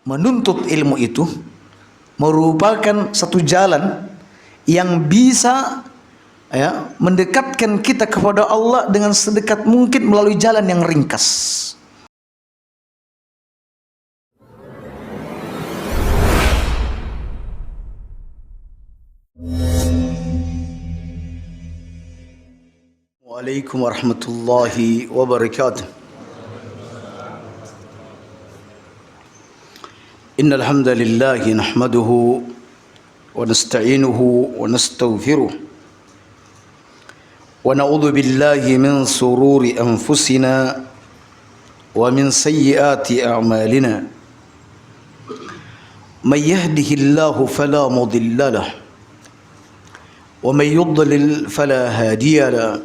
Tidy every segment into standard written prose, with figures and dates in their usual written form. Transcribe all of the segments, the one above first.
menuntut ilmu itu merupakan satu jalan yang bisa mendekatkan kita kepada Allah dengan sedekat mungkin melalui jalan yang ringkas. Waalaikumsalam warahmatullahi wabarakatuh. Innal hamdalillah nahmaduhu wa nasta'inuhu wa nastaghfiruh wa na'udzu billahi min sururi anfusina wa min sayyiati a'malina. May yahdihillahu fala mudilla lahu wa may yudlil fala hadiya lahu.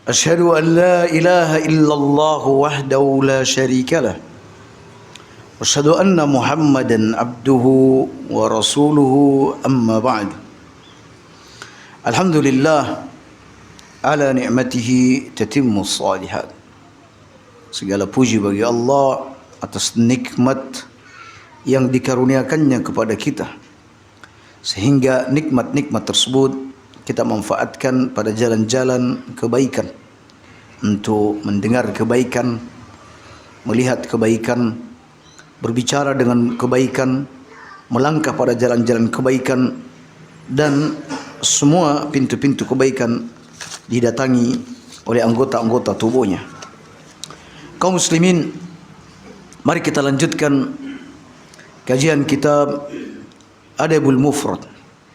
أشهد أن لا إله إلا الله وحده لا شريك له وأشهد أن محمدا عبده ورسوله أما بعد. الحمد لله على نعمته تتم الصالحات. Segala puji bagi Allah atas nikmat yang dikaruniakannya kepada kita, sehingga nikmat-nikmat tersebut kita manfaatkan pada jalan-jalan kebaikan, untuk mendengar kebaikan, melihat kebaikan, berbicara dengan kebaikan, melangkah pada jalan-jalan kebaikan, dan semua pintu-pintu kebaikan didatangi oleh anggota-anggota tubuhnya. Kaum muslimin, mari kita lanjutkan kajian kitab Adabul Mufrad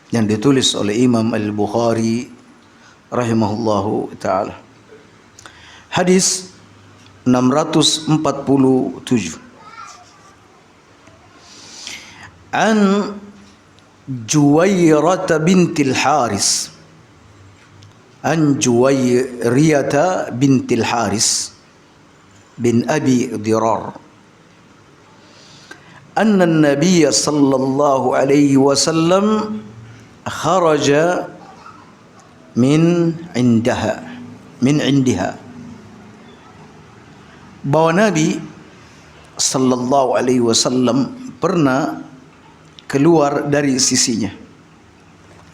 yang ditulis oleh Imam Al-Bukhari rahimahullahu ta'ala. Hadis 647. An Juwairah bintil Haris, An Juwairiyah bintil Haris bin Abi Dirar, anna an-nabiy sallallahu alaihi wasallam kharaja min indiha, bahwa Nabi sallallahu alaihi wasallam pernah keluar dari sisinya,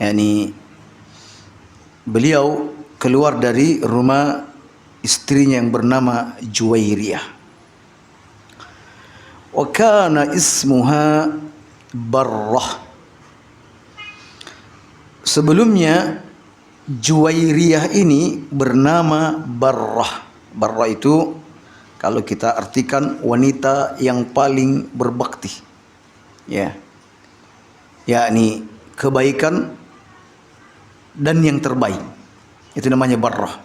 yakni beliau keluar dari rumah istrinya yang bernama Juwairiyah. Wa kana ismuha Barrah. Sebelumnya Juwairiyah ini bernama Barrah. Barrah itu kalau kita artikan wanita yang paling berbakti, ya, yakni kebaikan dan yang terbaik, itu namanya Barrah.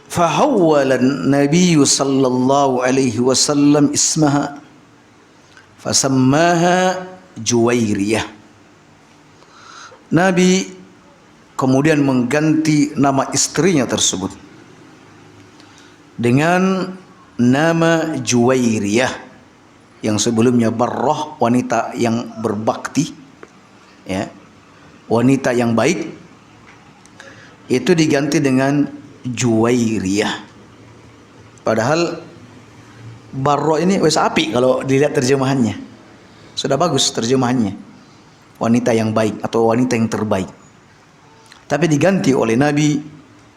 Fahawwala an-nabiy sallallahu alaihi wasallam ismaha fasammaha Juwairiyah. Nabi kemudian mengganti nama istrinya tersebut dengan nama Juwairiyah, yang sebelumnya Barrah, wanita yang berbakti, ya, wanita yang baik, itu diganti dengan Juwairiyah. Padahal Barrah ini wes api kalau dilihat terjemahannya, sudah bagus terjemahannya, wanita yang baik atau wanita yang terbaik. Tapi diganti oleh Nabi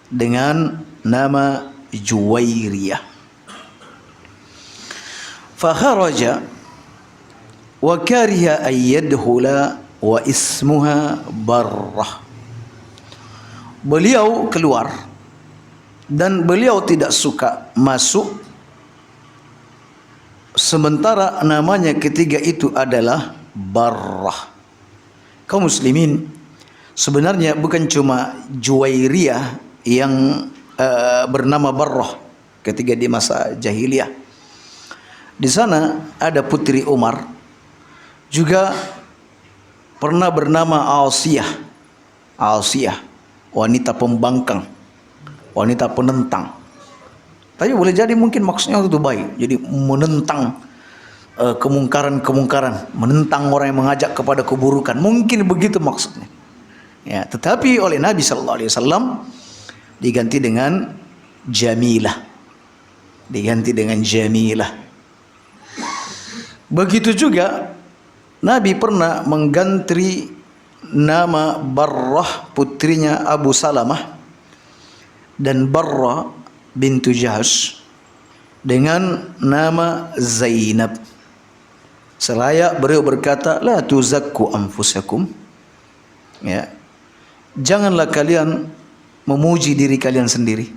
dengan nama Juwairiyah. Fakharaja wa kariha an yadkhula wa ismuha Barrah. Beliau keluar dan beliau tidak suka masuk sementara namanya ketiga itu adalah Barrah. Kaum muslimin, sebenarnya bukan cuma Juwairiyah yang bernama Barrah ketika di masa jahiliyah. Di sana ada putri Umar juga pernah bernama Asiyah. Asiyah, wanita pembangkang, wanita penentang. Tapi boleh jadi mungkin maksudnya itu baik, jadi menentang kemungkaran-kemungkaran, menentang orang yang mengajak kepada keburukan, mungkin begitu maksudnya. Ya, tetapi oleh Nabi sallallahu alaihi wasallam diganti dengan Jamilah. diganti dengan Jamilah. Begitu juga Nabi pernah mengganti nama Barrah putrinya Abu Salamah dan Barrah bintu Jahsh dengan nama Zainab. Seraya beliau berkata, la tuzakku anfusakum, ya, janganlah kalian memuji diri kalian sendiri,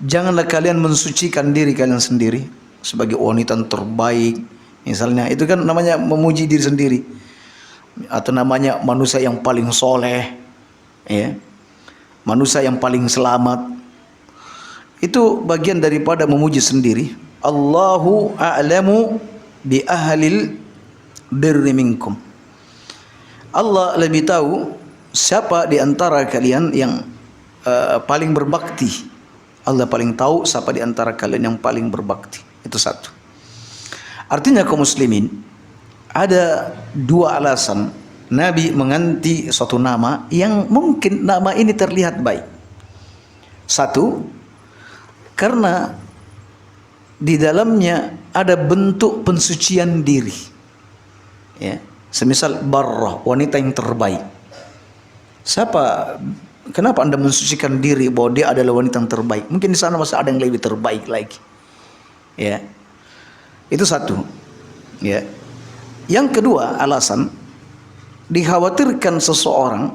janganlah kalian mensucikan diri kalian sendiri sebagai wanita terbaik. Misalnya itu kan namanya memuji diri sendiri, atau namanya manusia yang paling soleh, ya, manusia yang paling selamat. Itu bagian daripada memuji sendiri. Allahu a'lamu bi ahlil birri minkum. Allah lebih tahu siapa di antara kalian yang paling berbakti. Allah paling tahu siapa di antara kalian yang paling berbakti. Itu satu. Artinya kaum muslimin, ada dua alasan Nabi mengganti suatu nama yang mungkin nama ini terlihat baik. Satu, karena di dalamnya ada bentuk pensucian diri, ya, semisal Barrah, wanita yang terbaik. Kenapa Anda mensucikan diri bahwa dia adalah wanita yang terbaik? Mungkin di sana masih ada yang lebih terbaik lagi, ya. Itu satu, ya. Yang kedua alasan, dikhawatirkan seseorang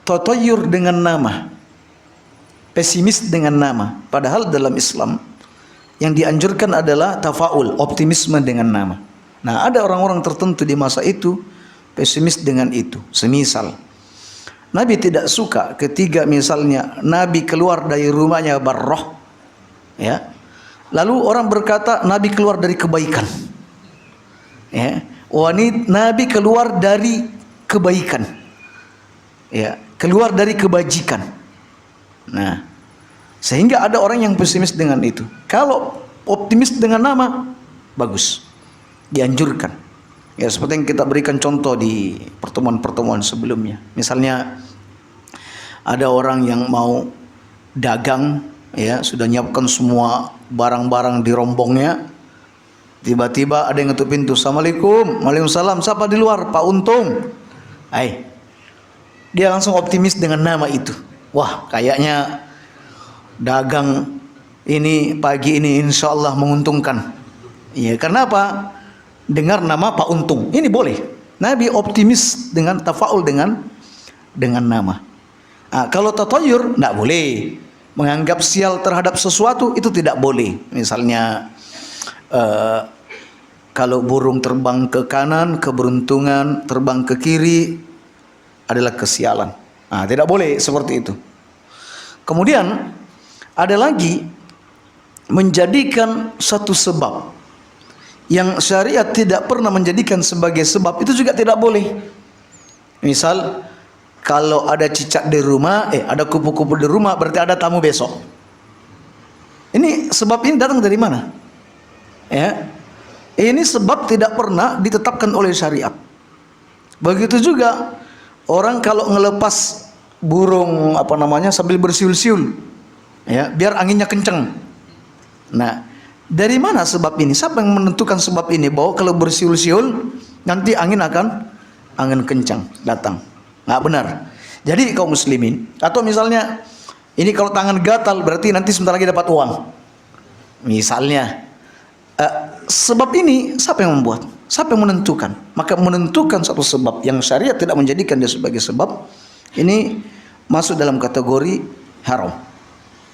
tatayur dengan nama, pesimis dengan nama. Padahal dalam Islam yang dianjurkan adalah tafaul, optimisme dengan nama. Nah, ada orang-orang tertentu di masa itu pesimis dengan itu. Semisal Nabi tidak suka ketika misalnya Nabi keluar dari rumahnya Barrah, ya, lalu orang berkata Nabi keluar dari kebaikan, ya, Nabi keluar dari kebaikan, ya, keluar dari kebajikan. Nah, sehingga ada orang yang pesimis dengan itu. Kalau optimis dengan nama, bagus, dianjurkan. Ya, seperti yang kita berikan contoh di pertemuan-pertemuan sebelumnya. Misalnya ada orang yang mau dagang, ya, sudah nyiapkan semua barang-barang di rombongnya. Tiba-tiba ada yang ngetuk pintu. Assalamualaikum. Waalaikumsalam. Siapa di luar? Pak Untung. Dia langsung optimis dengan nama itu. Wah, kayaknya dagang ini pagi ini insya Allah menguntungkan. Ya, karena apa? Dengar nama Pak Untung. Ini boleh. Nabi optimis dengan tafaul dengan nama. Nah, kalau tatayur tidak boleh. Menganggap sial terhadap sesuatu itu tidak boleh. Misalnya kalau burung terbang ke kanan, keberuntungan, terbang ke kiri adalah kesialan. Nah, tidak boleh seperti itu. Kemudian ada lagi menjadikan satu sebab yang syariat tidak pernah menjadikan sebagai sebab, itu juga tidak boleh. Misal kalau ada cicak di rumah, ada kupu-kupu di rumah, berarti ada tamu besok. Ini sebab ini datang dari mana? Ya, ini sebab tidak pernah ditetapkan oleh syariat. Begitu juga orang kalau ngelepas burung sambil bersiul-siul, ya, biar anginnya kenceng. Nah, dari mana sebab ini? Siapa yang menentukan sebab ini? Bahwa kalau bersiul-siul nanti angin kencang datang. Nggak benar. Jadi kaum muslimin, atau misalnya ini kalau tangan gatal berarti nanti sebentar lagi dapat uang. Misalnya sebab ini siapa yang membuat? Siapa yang menentukan? Maka menentukan satu sebab yang syariat tidak menjadikan dia sebagai sebab, ini masuk dalam kategori haram.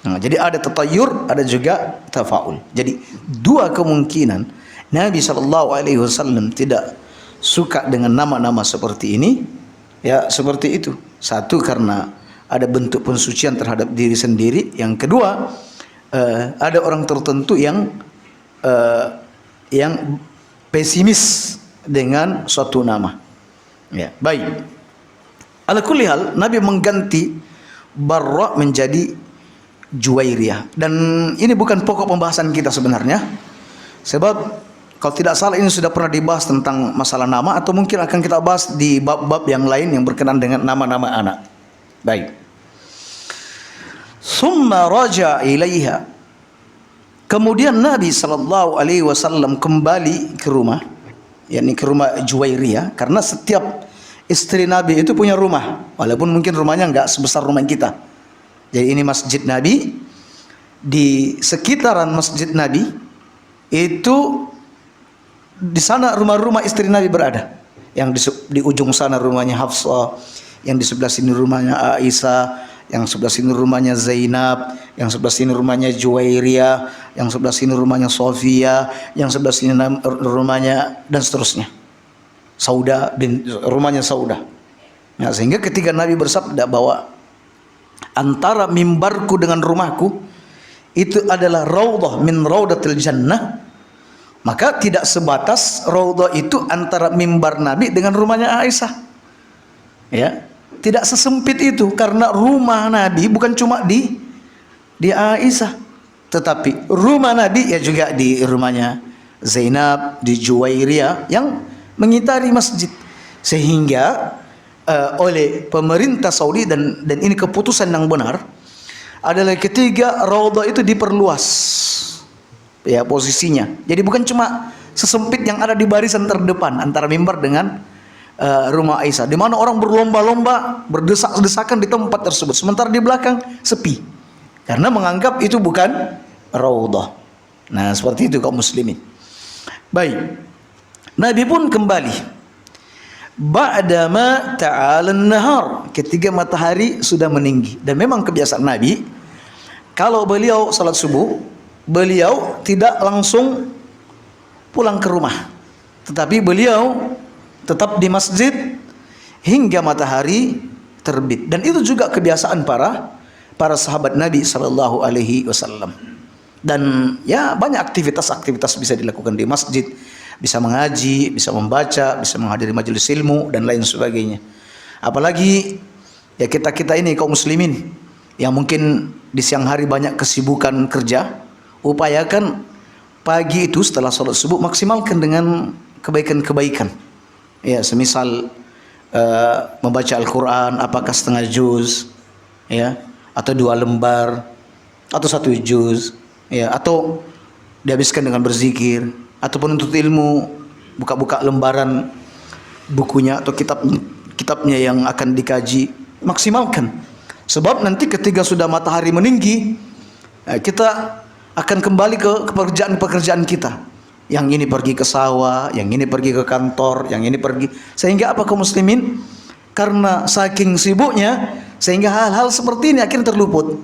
Nah, jadi ada tatayur, ada juga tafaul. Jadi dua kemungkinan Nabi SAW tidak suka dengan nama-nama seperti ini, ya, seperti itu. Satu, karena ada bentuk pensucian terhadap diri sendiri. Yang kedua, ada orang tertentu yang pesimis dengan suatu nama. Ya, baik. Ala kulli hal, Nabi mengganti Barra menjadi Juwairiyah. Dan ini bukan pokok pembahasan kita sebenarnya. Sebab kalau tidak salah ini sudah pernah dibahas tentang masalah nama, atau mungkin akan kita bahas di bab-bab yang lain yang berkenaan dengan nama-nama anak. Baik. Summa raja ilaiha. Kemudian Nabi sallallahu alaihi wasallam kembali ke rumah, yakni ke rumah Juwairiyah, karena setiap istri Nabi itu punya rumah, walaupun mungkin rumahnya enggak sebesar rumah kita. Jadi ini masjid Nabi, di sekitaran masjid Nabi itu di sana rumah-rumah istri Nabi berada. Yang di ujung sana rumahnya Hafsah, yang di sebelah sini rumahnya Aisyah, yang sebelah sini rumahnya Zainab, yang sebelah sini rumahnya Juwairiyah, yang sebelah sini rumahnya Sofia, yang sebelah sini rumahnya, dan seterusnya. Sauda bin rumahnya Sauda. Nah, sehingga ketika Nabi bersabda bahwa antara mimbarku dengan rumahku itu adalah raudhah min raudatil jannah, maka tidak sebatas raudhah itu antara mimbar Nabi dengan rumahnya Aisyah. Ya, tidak sesempit itu, karena rumah Nabi bukan cuma di Aisyah, tetapi rumah Nabi ya juga di rumahnya Zainab, di Juwairiyah yang mengitari masjid. Sehingga oleh pemerintah Saudi, dan ini keputusan yang benar, adalah ketiga raudhah itu diperluas ya posisinya. Jadi bukan cuma sesempit yang ada di barisan terdepan antara mimbar dengan rumah Aisyah, di mana orang berlomba-lomba berdesak-desakan di tempat tersebut, sementara di belakang sepi karena menganggap itu bukan raudhah. Nah, seperti itu kaum muslimin. Baik, Nabi pun kembali ba'dama ta'ala an-nahar, ketika matahari sudah meninggi. Dan memang kebiasaan Nabi, kalau beliau salat subuh, beliau tidak langsung pulang ke rumah, tetapi beliau tetap di masjid hingga matahari terbit. Dan itu juga kebiasaan para sahabat Nabi sallallahu alaihi wasallam. Dan ya, banyak aktivitas-aktivitas bisa dilakukan di masjid, bisa mengaji, bisa membaca, bisa menghadiri majelis ilmu dan lain sebagainya. Apalagi ya kita ini kaum muslimin yang mungkin di siang hari banyak kesibukan kerja, upayakan pagi itu setelah sholat subuh maksimalkan dengan kebaikan-kebaikan. Ya, semisal membaca Al-Quran, apakah setengah juz, ya, atau 2 lembar, atau 1 juz, ya, atau dihabiskan dengan berzikir, atau penuntut ilmu buka-buka lembaran bukunya atau kitabnya yang akan dikaji, maksimalkan. Sebab nanti ketika sudah matahari meninggi, kita akan kembali ke pekerjaan-pekerjaan kita. Yang ini pergi ke sawah, yang ini pergi ke kantor, yang ini pergi. Sehingga apa kaum muslimin? Karena saking sibuknya, sehingga hal-hal seperti ini akhirnya terluput.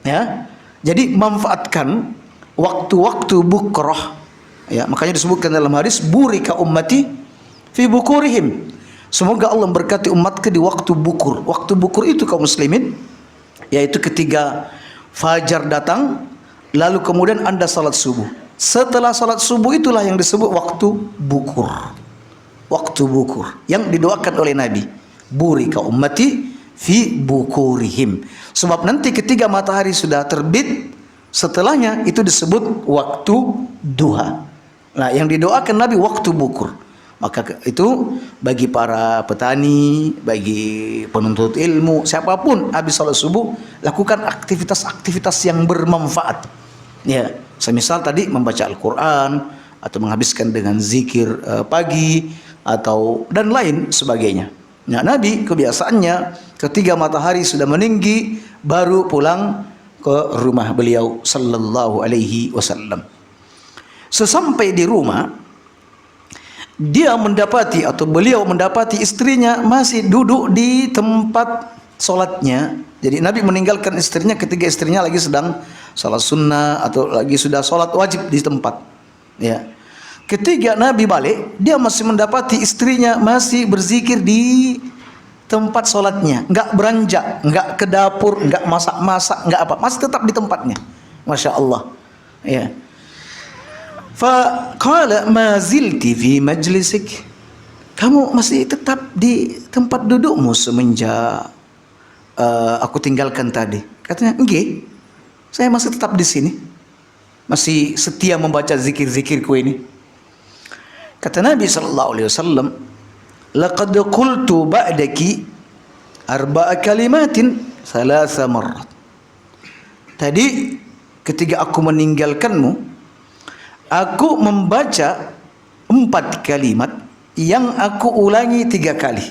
Ya, jadi manfaatkan waktu-waktu bukrah. Ya, makanya disebutkan dalam hadis, burika ummati fi bukurihim. Semoga Allah memberkati umatku di waktu bukur. Waktu bukur itu kaum muslimin, yaitu ketika fajar datang, lalu kemudian Anda salat subuh. Setelah salat subuh itulah yang disebut waktu bukur. Waktu bukur yang didoakan oleh Nabi, burika ummati fi bukurihim. Sebab nanti ketika matahari sudah terbit, setelahnya itu disebut waktu duha. Nah, yang didoakan Nabi waktu bukur. Maka itu bagi para petani, bagi penuntut ilmu, siapapun habis salat subuh lakukan aktivitas-aktivitas yang bermanfaat. Ya, semisal tadi membaca Al-Quran, atau menghabiskan dengan zikir pagi, atau dan lain sebagainya. Nah, Nabi kebiasaannya ketika matahari sudah meninggi baru pulang ke rumah beliau sallallahu alaihi wasallam. Sesampai di rumah, dia mendapati atau beliau mendapati istrinya masih duduk di tempat sholatnya. Jadi Nabi meninggalkan istrinya ketika istrinya lagi sedang salat sunnah atau lagi sudah sholat wajib di tempat. Ya, ketika Nabi balik, dia masih mendapati istrinya masih berzikir di tempat sholatnya, nggak beranjak, nggak ke dapur, nggak masak-masak, nggak apa, masih tetap di tempatnya. Masya Allah. Ya. Fa qala ma zilti fi majlisik. Kamu masih tetap di tempat dudukmu semenjak aku tinggalkan tadi. Katanya, enggak, saya masih tetap di sini, masih setia membaca zikir-zikirku ini. Kata Nabi sallallahu alaihi wasallam, laqad qultu ba'daki arba'a kalimatin thalatha marrat. Tadi ketika aku meninggalkanmu, aku membaca 4 kalimat yang aku ulangi 3 kali.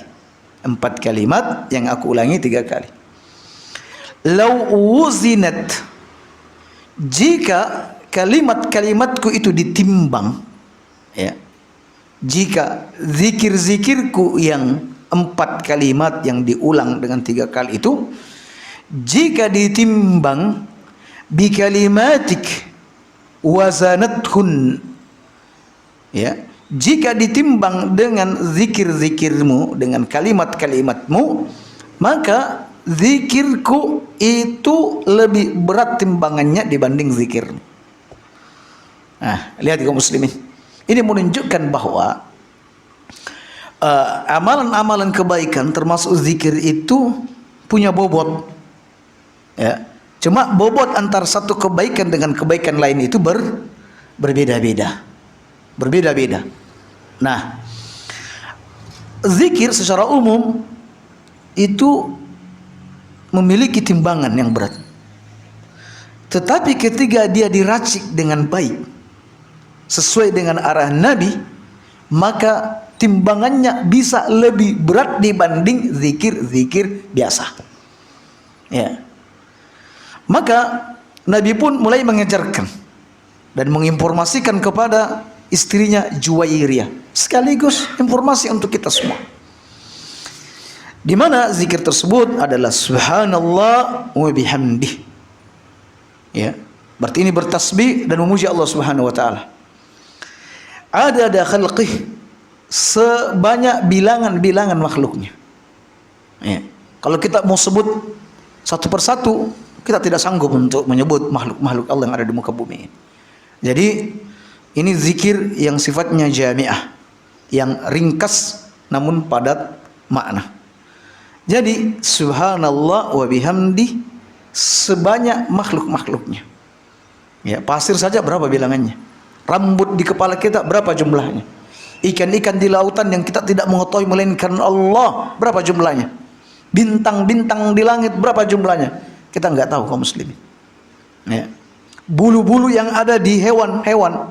4 kalimat yang aku ulangi 3 kali. Lau wuzinat, jika kalimat-kalimatku itu ditimbang, ya, jika zikir-zikirku yang 4 kalimat yang diulang dengan 3 kali itu, jika ditimbang bi kalimatik wazanathun, ya, jika ditimbang dengan zikir-zikirmu, dengan kalimat-kalimatmu, maka zikirku itu lebih berat timbangannya dibanding zikirmu. Nah, lihat kaum muslimin, ini menunjukkan bahwa amalan-amalan kebaikan termasuk zikir itu punya bobot, ya. Cuma bobot antar satu kebaikan dengan kebaikan lain itu berbeda-beda. Nah, zikir secara umum itu memiliki timbangan yang berat. Tetapi ketika dia diracik dengan baik, sesuai dengan arah Nabi, maka timbangannya bisa lebih berat dibanding zikir-zikir biasa. Ya. Maka Nabi pun mulai mengajarkan dan menginformasikan kepada istrinya Juwairiyah, sekaligus informasi untuk kita semua, di mana zikir tersebut adalah subhanallah wa bihamdih. Ya, berarti ini bertasbih dan memuji Allah Subhanahu wa taala. Ada khalqih, sebanyak bilangan-bilangan makhluknya. Ya. Kalau kita mau sebut satu persatu, kita tidak sanggup untuk menyebut makhluk-makhluk Allah yang ada di muka bumi. Jadi ini zikir yang sifatnya jami'ah, yang ringkas namun padat makna. Jadi subhanallah wa bihamdi sebanyak makhluk-makhluknya. Ya, pasir saja berapa bilangannya? Rambut di kepala kita berapa jumlahnya? Ikan-ikan di lautan yang kita tidak mengetahui melainkan Allah berapa jumlahnya? Bintang-bintang di langit berapa jumlahnya? Kita nggak tahu kaum muslimin. Ya. Bulu-bulu yang ada di hewan-hewan,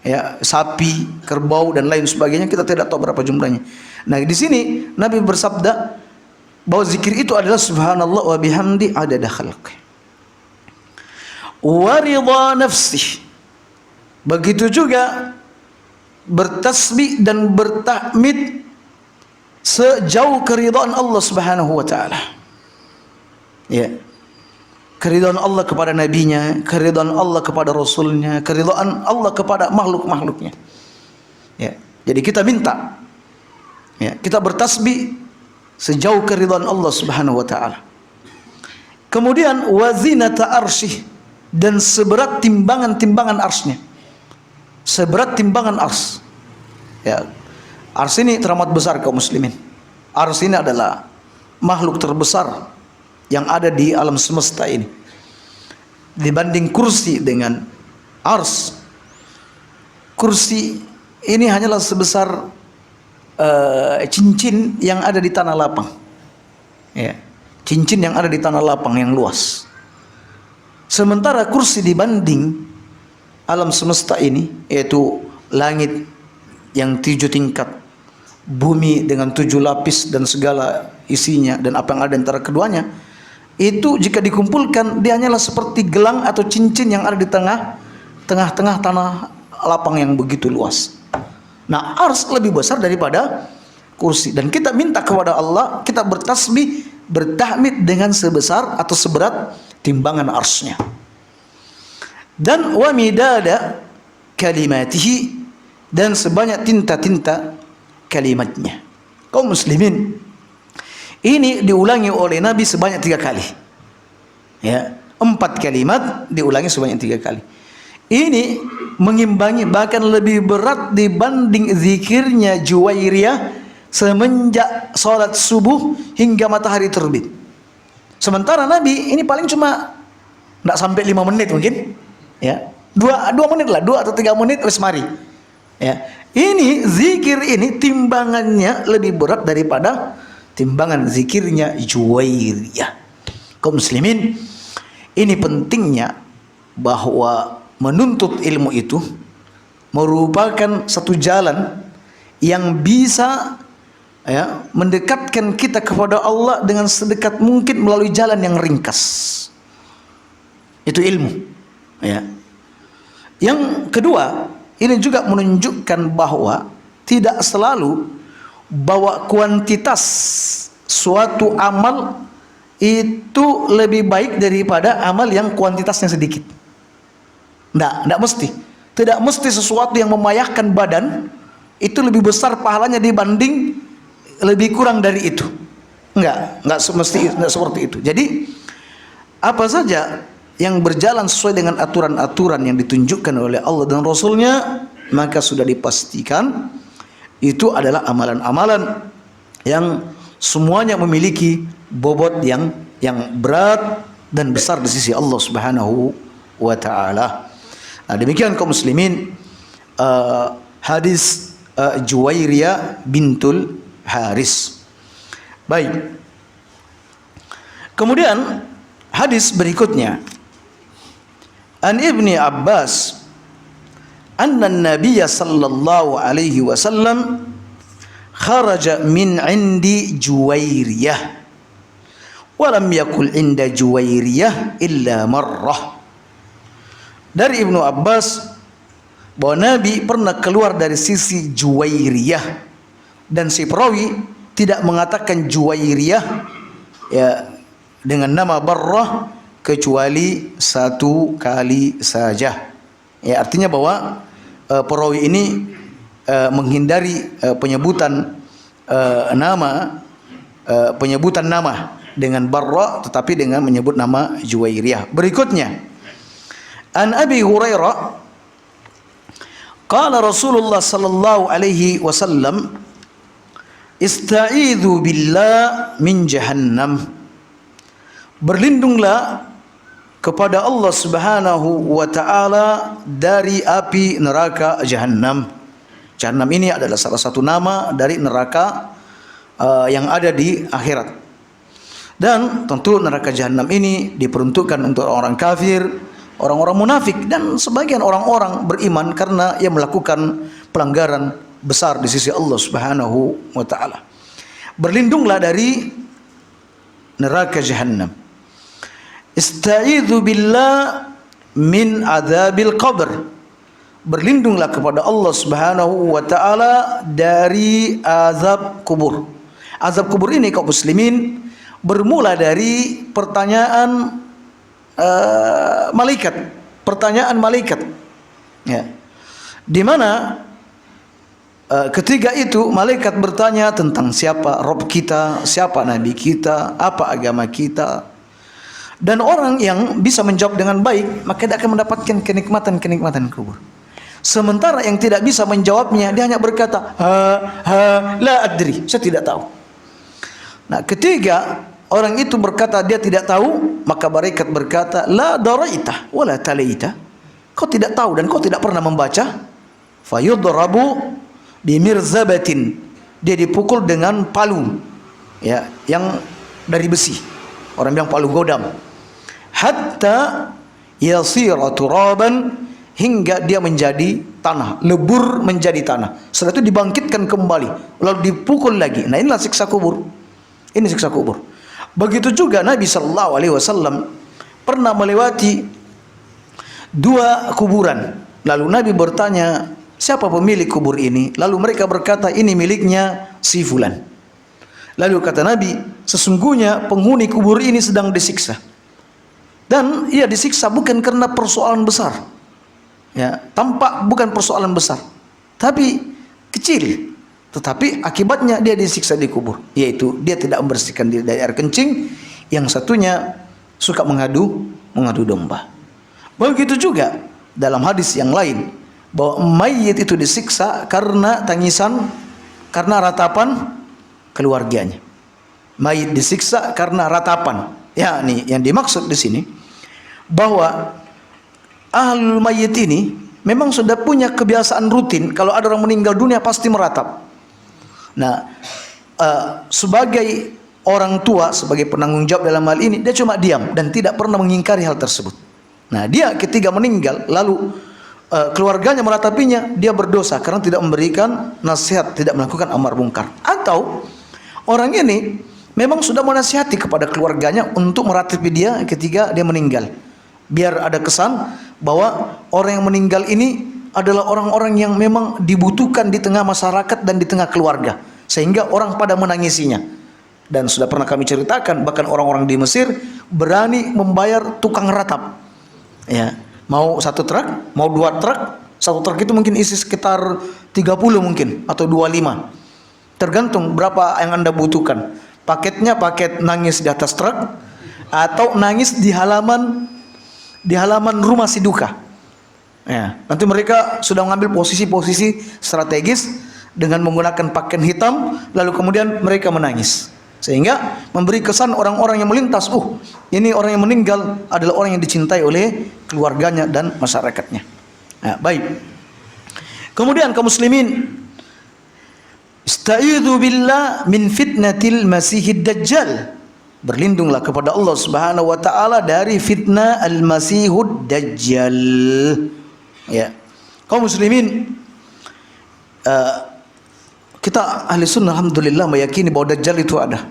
ya, sapi, kerbau dan lain sebagainya, kita tidak tahu berapa jumlahnya. Nah, di sini Nabi bersabda bahwa zikir itu adalah subhanallah wa bihamdi adada khalqi wa ridha nafsi. Begitu juga bertasbih dan bertahmid sejauh keridhaan Allah Subhanahu wa taala. Ya. Keridhaan Allah kepada nabinya, keridhaan Allah kepada rasulnya, keridhaan Allah kepada makhluk-makhluknya. Ya. Jadi kita minta, ya, kita bertasbih sejauh keridhaan Allah Subhanahu wa taala. Kemudian wazinata arsyih, dan seberat timbangan-timbangan arsnya. Seberat timbangan ars. Ya. Ars ini teramat besar kaum muslimin. Ars ini adalah makhluk terbesar yang ada di alam semesta ini. Dibanding kursi dengan ars, kursi ini hanyalah sebesar cincin yang ada di tanah lapang. Ya. Cincin yang ada di tanah lapang yang luas. Sementara kursi dibanding alam semesta ini, yaitu langit yang 7 tingkat, bumi dengan 7 lapis dan segala isinya dan apa yang ada antara keduanya, itu jika dikumpulkan dia hanyalah seperti gelang atau cincin yang ada di tengah-tengah tanah lapang yang begitu luas. Nah, ars lebih besar daripada kursi, dan kita minta kepada Allah, kita bertasbih, bertahmid dengan sebesar atau seberat timbangan arsnya. Dan wa midada kalimatihi, dan sebanyak tinta-tinta kalimatnya. Kaum muslimin, ini diulangi oleh Nabi sebanyak 3 kali. Ya, 4 kalimat diulangi sebanyak 3 kali. Ini mengimbangi, bahkan lebih berat dibanding zikirnya Juwairiyah semenjak salat subuh hingga matahari terbit. Sementara Nabi ini paling cuma tidak sampai 5 menit mungkin. Ya, 2 menit lah, 2 atau 3 menit wis mari. Ya, ini zikir ini timbangannya lebih berat daripada timbangan zikirnya Juwairiyah. Kaum muslimin, ini pentingnya bahwa menuntut ilmu itu merupakan satu jalan yang bisa mendekatkan kita kepada Allah dengan sedekat mungkin melalui jalan yang ringkas. Itu ilmu. Ya. Yang kedua, ini juga menunjukkan bahwa tidak selalu bahwa kuantitas suatu amal itu lebih baik daripada amal yang kuantitasnya sedikit. Tidak mesti. Tidak mesti sesuatu yang memayahkan badan itu lebih besar pahalanya dibanding lebih kurang dari itu. Enggak seperti itu. Jadi apa saja yang berjalan sesuai dengan aturan-aturan yang ditunjukkan oleh Allah dan Rasulnya, maka sudah dipastikan itu adalah amalan-amalan yang semuanya memiliki bobot yang berat dan besar di sisi Allah Subhanahu wa taala. Nah, demikian kaum muslimin, hadis Juwairiyah bintul Haris. Baik. Kemudian hadis berikutnya, an Ibni Abbas anna an-nabiy sallallahu alaihi wasallam kharaja min indi Juwairiyah wa lam yakul inda Juwairiyah illa marrah. Dari Ibnu Abbas bahwa Nabi pernah keluar dari sisi Juwairiyah, dan si perawi tidak mengatakan Juwairiyah ya dengan nama Barrah kecuali satu kali saja. Ya, artinya bahwa perawi ini menghindari penyebutan nama dengan Barra, tetapi dengan menyebut nama Juwairiyah. Berikutnya, an Abi Hurairah qala Rasulullah sallallahu alaihi wasallam ista'idzu billah min jahannam. Berlindunglah kepada Allah Subhanahu wa taala dari api neraka Jahannam. Jahannam ini adalah salah satu nama dari neraka yang ada di akhirat. Dan tentu neraka Jahannam ini diperuntukkan untuk orang kafir, orang-orang munafik, dan sebagian orang-orang beriman karena ia melakukan pelanggaran besar di sisi Allah Subhanahu wa taala. Berlindunglah dari neraka Jahannam. Ista'idzu billah min adzabil qabr. Berlindunglah kepada Allah Subhanahu wa taala dari azab kubur. Azab kubur ini kaum muslimin bermula dari pertanyaan malaikat. Ya. Di mana ketiga itu malaikat bertanya tentang siapa Rabb kita, siapa Nabi kita, apa agama kita. Dan orang yang bisa menjawab dengan baik, maka dia akan mendapatkan kenikmatan kubur. Sementara yang tidak bisa menjawabnya, dia hanya berkata, la adri, saya tidak tahu. Nah, ketiga orang itu berkata dia tidak tahu, maka malaikat berkata, la daraita wala talaita. Kau tidak tahu dan kau tidak pernah membaca. Fayudrabu bimirzabatin. Dia dipukul dengan palu, ya, yang dari besi. Orang bilang palu godam. Hatta yasira turaban, hingga dia menjadi tanah, lebur menjadi tanah. Setelah itu dibangkitkan kembali, lalu dipukul lagi. Nah, inilah siksa kubur. Ini siksa kubur. Begitu juga Nabi sallallahu alaihi wasallam pernah melewati dua kuburan. Lalu Nabi bertanya, siapa pemilik kubur ini? Lalu mereka berkata, ini miliknya si fulan. Lalu kata Nabi, sesungguhnya penghuni kubur ini sedang disiksa. Dan ia disiksa bukan karena persoalan besar. Ya, tampak bukan persoalan besar, tapi kecil. Tetapi akibatnya dia disiksa di kubur, yaitu dia tidak membersihkan diri dari air kencing. Yang satunya suka mengadu domba. Begitu juga dalam hadis yang lain bahwa mayit itu disiksa karena tangisan, karena ratapan keluarganya. Mayit disiksa karena ratapan. Ya, nih yang dimaksud di sini bahwa ahlul mayit ini memang sudah punya kebiasaan rutin, kalau ada orang meninggal dunia pasti meratap. Nah, sebagai orang tua, sebagai penanggung jawab dalam hal ini, dia cuma diam dan tidak pernah mengingkari hal tersebut. Nah, dia ketika meninggal lalu keluarganya meratapinya, dia berdosa karena tidak memberikan nasihat, tidak melakukan amar mungkar. Atau orang ini memang sudah menasihati kepada keluarganya untuk meratapi dia ketika dia meninggal, biar ada kesan bahwa orang yang meninggal ini adalah orang-orang yang memang dibutuhkan di tengah masyarakat dan di tengah keluarga, sehingga orang pada menangisinya. Dan sudah pernah kami ceritakan, bahkan orang-orang di Mesir berani membayar tukang ratap, ya, mau 1 truk, mau 2 truk. 1 truk itu mungkin isi sekitar 30 mungkin, atau 25, tergantung berapa yang Anda butuhkan. Paketnya paket nangis di atas truk, atau nangis di halaman rumah si duka. Ya, nanti mereka sudah mengambil posisi-posisi strategis dengan menggunakan pakaian hitam, lalu kemudian mereka menangis, sehingga memberi kesan orang-orang yang melintas, ini orang yang meninggal adalah orang yang dicintai oleh keluarganya dan masyarakatnya. Nah, baik. Kemudian kaum muslimin, ista'idzu billah min fitnatil masihid dajjal. Berlindunglah kepada Allah Subhanahu wa taala dari fitnah al-masihud dajjal. Ya. Kaum muslimin, kita ahli sunnah alhamdulillah meyakini bahwa Dajjal itu ada.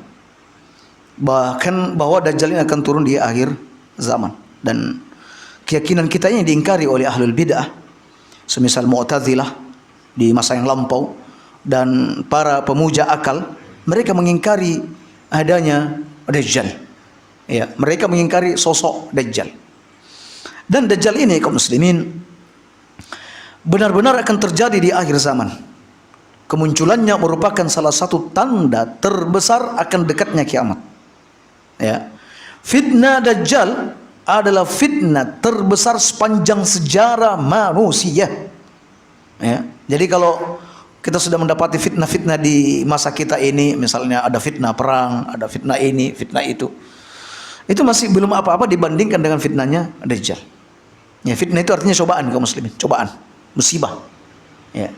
Bahkan bahwa Dajjal ini akan turun di akhir zaman. Dan keyakinan kita ini diingkari oleh ahlul bid'ah, semisal Mu'tazilah di masa yang lampau, dan para pemuja akal. Mereka mengingkari adanya Dajjal. Ya, mereka mengingkari sosok Dajjal. Dan Dajjal ini kaum muslimin benar-benar akan terjadi di akhir zaman. Kemunculannya merupakan salah satu tanda terbesar akan dekatnya kiamat. Ya. Fitnah Dajjal adalah fitnah terbesar sepanjang sejarah manusia. Ya. Jadi kalau kita sudah mendapati fitnah-fitnah di masa kita ini, misalnya ada fitnah perang, ada fitnah ini, fitnah itu masih belum apa-apa dibandingkan dengan fitnahnya Dajjal. Ya, fitnah itu artinya cobaan kaum muslimin, cobaan, musibah. Ya.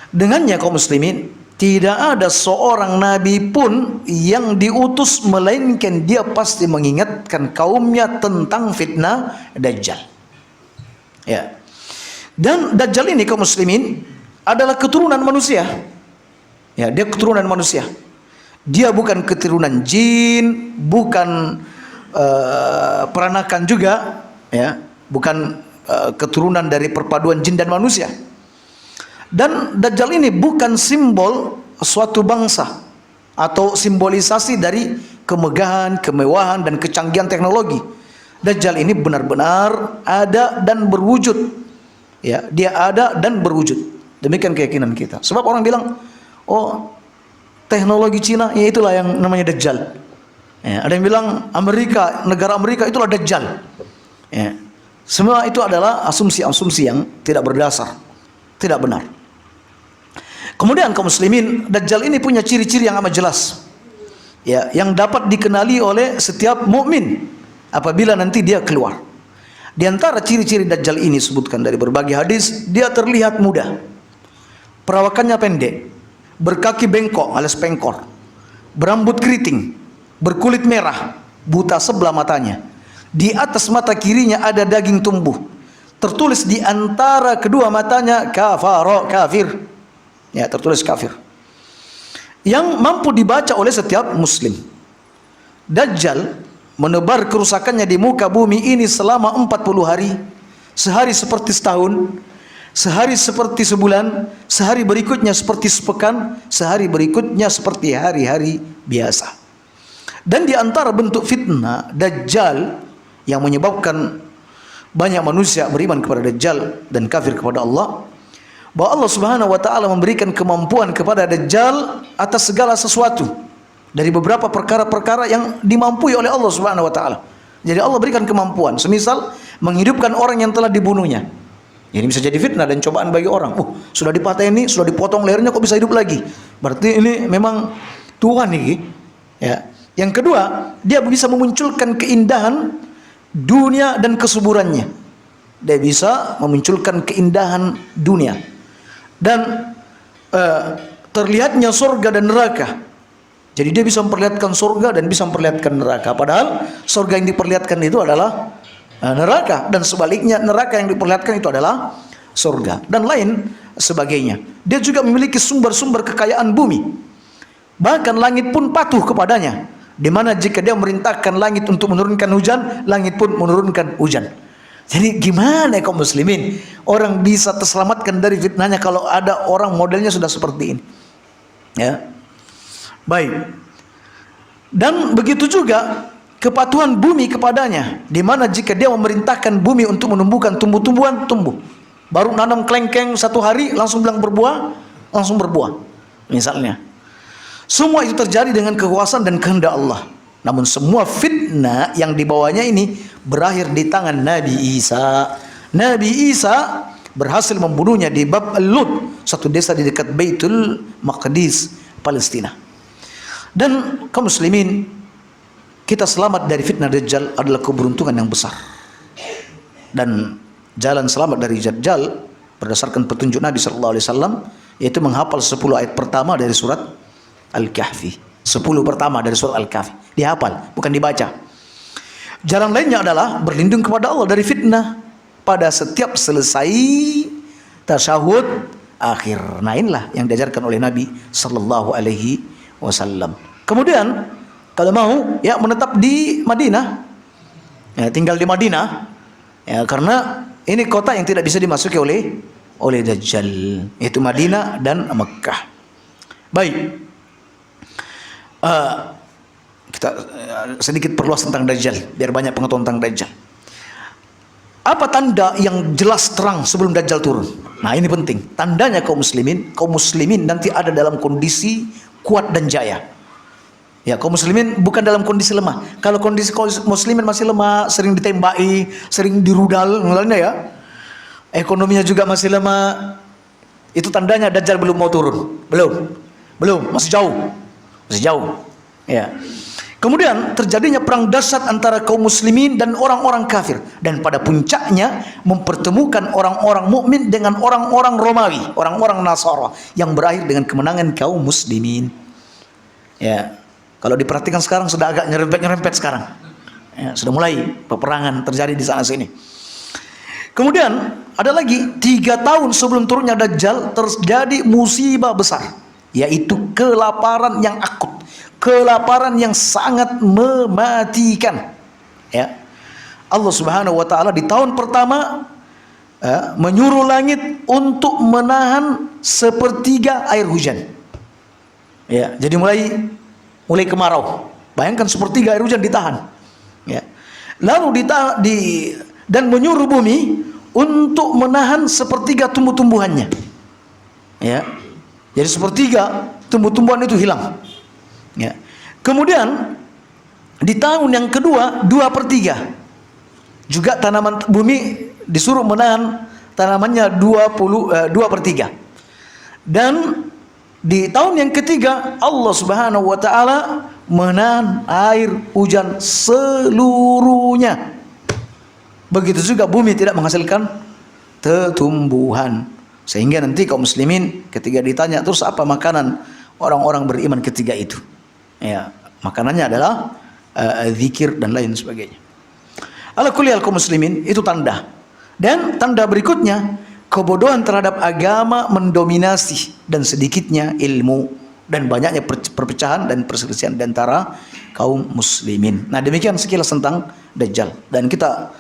Dengannya kaum muslimin, tidak ada seorang nabi pun yang diutus melainkan dia pasti mengingatkan kaumnya tentang fitnah Dajjal. Ya. Dan Dajjal ini kaum muslimin adalah keturunan manusia. Ya, dia keturunan manusia. Dia bukan keturunan jin, bukan peranakan juga, ya, bukan keturunan dari perpaduan jin dan manusia. Dan Dajjal ini bukan simbol suatu bangsa atau simbolisasi dari kemegahan, kemewahan dan kecanggihan teknologi. Dajjal ini benar-benar ada dan berwujud. Ya, dia ada dan berwujud. Demikian keyakinan kita. Sebab orang bilang, teknologi Cina, ya itulah yang namanya Dajjal. Ya, ada yang bilang Amerika, negara Amerika itulah Dajjal. Ya. Semua itu adalah asumsi-asumsi yang tidak berdasar, tidak benar. Kemudian kaum muslimin, Dajjal ini punya ciri-ciri yang amat jelas, ya, yang dapat dikenali oleh setiap mukmin apabila nanti dia keluar. Di antara ciri-ciri Dajjal ini sebutkan dari berbagai hadis, dia terlihat muda, perawakannya pendek, berkaki bengkok alias pengkor, berambut keriting, berkulit merah, buta sebelah matanya. Di atas mata kirinya ada daging tumbuh. Tertulis di antara kedua matanya kafir. Ya, tertulis kafir. Yang mampu dibaca oleh setiap muslim. Dajjal menebar kerusakannya di muka bumi ini selama 40 hari. Sehari seperti setahun, sehari seperti sebulan, sehari berikutnya seperti sepekan, sehari berikutnya seperti hari-hari biasa. Dan di antara bentuk fitnah Dajjal yang menyebabkan banyak manusia beriman kepada Dajjal dan kafir kepada Allah, bahwa Allah Subhanahu wa taala memberikan kemampuan kepada Dajjal atas segala sesuatu dari beberapa perkara-perkara yang dimampui oleh Allah Subhanahu wa taala. Jadi Allah berikan kemampuan, semisal menghidupkan orang yang telah dibunuhnya. Ini bisa jadi fitnah dan cobaan bagi orang. Sudah dipateni, sudah dipotong lehernya kok bisa hidup lagi. Berarti ini memang Tuhan nih. Ya. Yang kedua, dia bisa memunculkan keindahan dunia dan kesuburannya. Dia bisa memunculkan keindahan dunia dan terlihatnya surga dan neraka. Jadi dia bisa memperlihatkan surga dan bisa memperlihatkan neraka. Padahal surga yang diperlihatkan itu adalah neraka, dan sebaliknya neraka yang diperlihatkan itu adalah surga dan lain sebagainya. Dia juga memiliki sumber-sumber kekayaan bumi, bahkan langit pun patuh kepadanya, di mana jika dia merintahkan langit untuk menurunkan hujan, langit pun menurunkan hujan. Jadi gimana kaum muslimin orang bisa terselamatkan dari fitnahnya kalau ada orang modelnya sudah seperti ini? Ya, baik. Dan begitu juga kepatuhan bumi kepadanya, di mana jika dia memerintahkan bumi untuk menumbuhkan tumbuh-tumbuhan, tumbuh. Baru nanam kelengkeng 1 hari langsung bilang berbuah, langsung berbuah. Misalnya, semua itu terjadi dengan kekuasaan dan kehendak Allah. Namun semua fitnah yang dibawanya ini berakhir di tangan Nabi Isa. Nabi Isa berhasil membunuhnya di Bab Lut, satu desa di dekat Baitul Maqdis, Palestina. Dan kaum muslimin, kita selamat dari fitnah Dajjal adalah keberuntungan yang besar. Dan jalan selamat dari Dajjal berdasarkan petunjuk Nabi SAW, yaitu menghafal 10 ayat pertama dari surat Al-Kahfi. 10 pertama dari surat Al-Kahfi dihafal, bukan dibaca. Jalan lainnya adalah berlindung kepada Allah dari fitnah pada setiap selesai tasyahud akhir. Nah, inilah yang diajarkan oleh Nabi sallallahu alaihi wasallam. Kemudian kalau mau ya menetap di Madinah, ya, tinggal di Madinah, ya, karena ini kota yang tidak bisa dimasuki oleh Dajjal, yaitu Madinah dan Mekah. Baik. Kita sedikit perluas tentang Dajjal biar banyak pengetahuan tentang Dajjal. Apa tanda yang jelas terang sebelum Dajjal turun? Nah, ini penting. Tandanya kaum muslimin nanti ada dalam kondisi kuat dan jaya. Ya, kaum muslimin bukan dalam kondisi lemah. Kalau kondisi kaum muslimin masih lemah, sering ditembaki, sering dirudal, misalnya ya, ekonominya juga masih lemah, itu tandanya Dajjal belum mau turun. Belum, masih jauh. Ya. Kemudian terjadinya perang dahsyat antara kaum muslimin dan orang-orang kafir, dan pada puncaknya mempertemukan orang-orang mukmin dengan orang-orang Romawi, orang-orang Nasara, yang berakhir dengan kemenangan kaum muslimin. Ya. Kalau diperhatikan sekarang sudah agak nyerempet sekarang. Ya, sudah mulai peperangan terjadi di sana sini. Kemudian ada lagi 3 tahun sebelum turunnya Dajjal terjadi musibah besar, yaitu kelaparan yang akut, kelaparan yang sangat mematikan. Ya, Allah Subhanahu wa Ta'ala di tahun pertama menyuruh langit untuk menahan 1/3 air hujan. Ya, jadi mulai kemarau. Bayangkan 1/3 air hujan ditahan. Ya, lalu dan menyuruh bumi untuk menahan 1/3 tumbuh-tumbuhannya. Ya. Jadi 1/3 tumbuh-tumbuhan itu hilang. Ya. Kemudian di tahun yang kedua 2/3 juga tanaman bumi disuruh menahan tanamannya 2/3. Dan di tahun yang ketiga Allah Subhanahu wa Ta'ala menahan air hujan seluruhnya. Begitu juga bumi tidak menghasilkan tumbuhan. Sehingga nanti kaum muslimin ketika ditanya terus apa makanan orang-orang beriman ketiga itu, ya, makanannya adalah zikir dan lain sebagainya. Ala kulli hal kaum muslimin, itu tanda. Dan tanda berikutnya, kebodohan terhadap agama mendominasi dan sedikitnya ilmu dan banyaknya perpecahan dan perselisihan di antara kaum muslimin. Nah, demikian sekilas tentang Dajjal, dan kita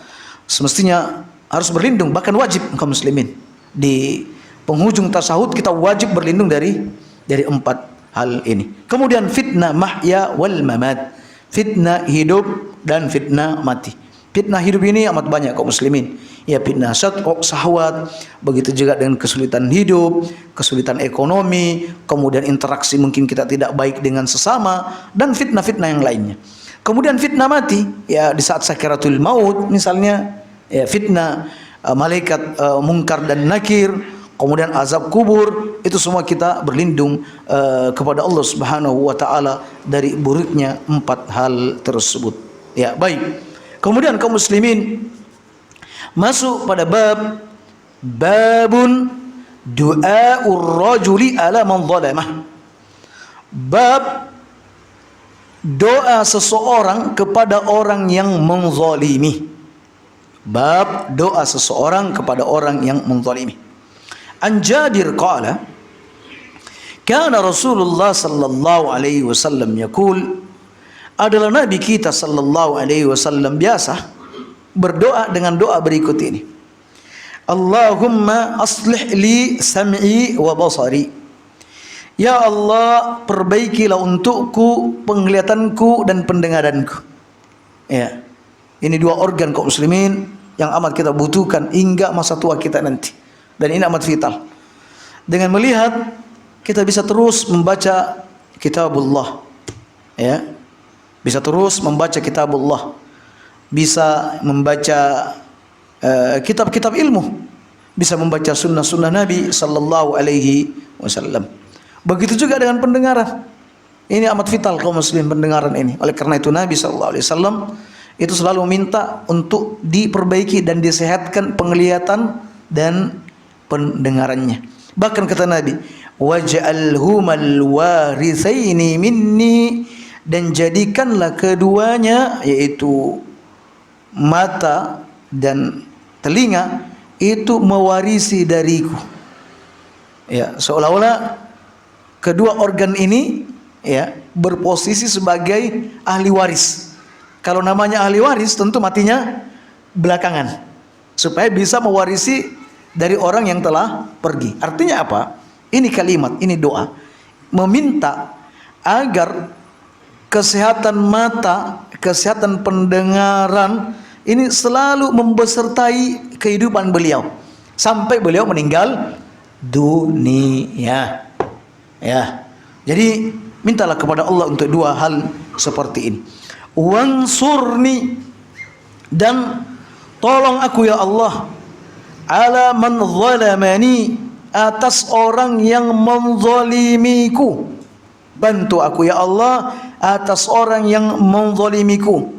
semestinya harus berlindung, bahkan wajib kaum muslimin di penghujung tasyahud kita wajib berlindung dari 4 hal ini. Kemudian fitnah mahya wal mamat, fitnah hidup dan fitnah mati. Fitnah hidup ini amat banyak kaum muslimin. Ya, fitnah syahwat, begitu juga dengan kesulitan hidup, kesulitan ekonomi, kemudian interaksi mungkin kita tidak baik dengan sesama, dan fitnah-fitnah yang lainnya. Kemudian fitnah mati, ya di saat sakaratul maut misalnya, ya fitnah malaikat mungkar dan nakir, kemudian azab kubur, itu semua kita berlindung kepada Allah Subhanahu wa Ta'ala dari buruknya 4 hal tersebut. Ya, baik. Kemudian kaum muslimin masuk pada babun du'aur rajuli ala man zalamah. Bab doa seseorang kepada orang yang menzalimi. bab doa seseorang kepada orang yang menzalimi. An Jabir qala kana Rasulullah sallallahu alaihi wasallam yaqul, adalah Nabi kita sallallahu alaihi wasallam biasa berdoa dengan doa berikut ini. Allahumma aslih li sam'i wa basari. Ya Allah, perbaikilah untukku penglihatanku dan pendengaranku. Ya. Ini dua organ kaum muslimin yang amat kita butuhkan hingga masa tua kita nanti. Dan ini amat vital. Dengan melihat kita bisa terus membaca kitabullah. Ya. Bisa terus membaca kitabullah. Bisa membaca kitab-kitab ilmu. Bisa membaca sunnah-sunnah Nabi sallallahu alaihi wasallam. Begitu juga dengan pendengaran. Ini amat vital kaum muslim pendengaran ini. Oleh karena itu Nabi sallallahu alaihi wasallam itu selalu meminta untuk diperbaiki dan disehatkan penglihatan dan pendengarannya. Bahkan kata Nabi, waj'alhumal warithaini minni, dan jadikanlah keduanya yaitu mata dan telinga itu mewarisi dariku. Ya, seolah-olah kedua organ ini ya berposisi sebagai ahli waris. Kalau namanya ahli waris tentu matinya belakangan supaya bisa mewarisi dari orang yang telah pergi. Artinya apa? Ini kalimat, ini doa meminta agar kesehatan mata, kesehatan pendengaran ini selalu membesertai kehidupan beliau sampai beliau meninggal dunia. Ya. Jadi mintalah kepada Allah untuk dua hal seperti ini. Wansurni, dan tolong aku ya Allah, ala man zalamani, atas orang yang menzalimiku. Bantu aku ya Allah atas orang yang menzalimiku.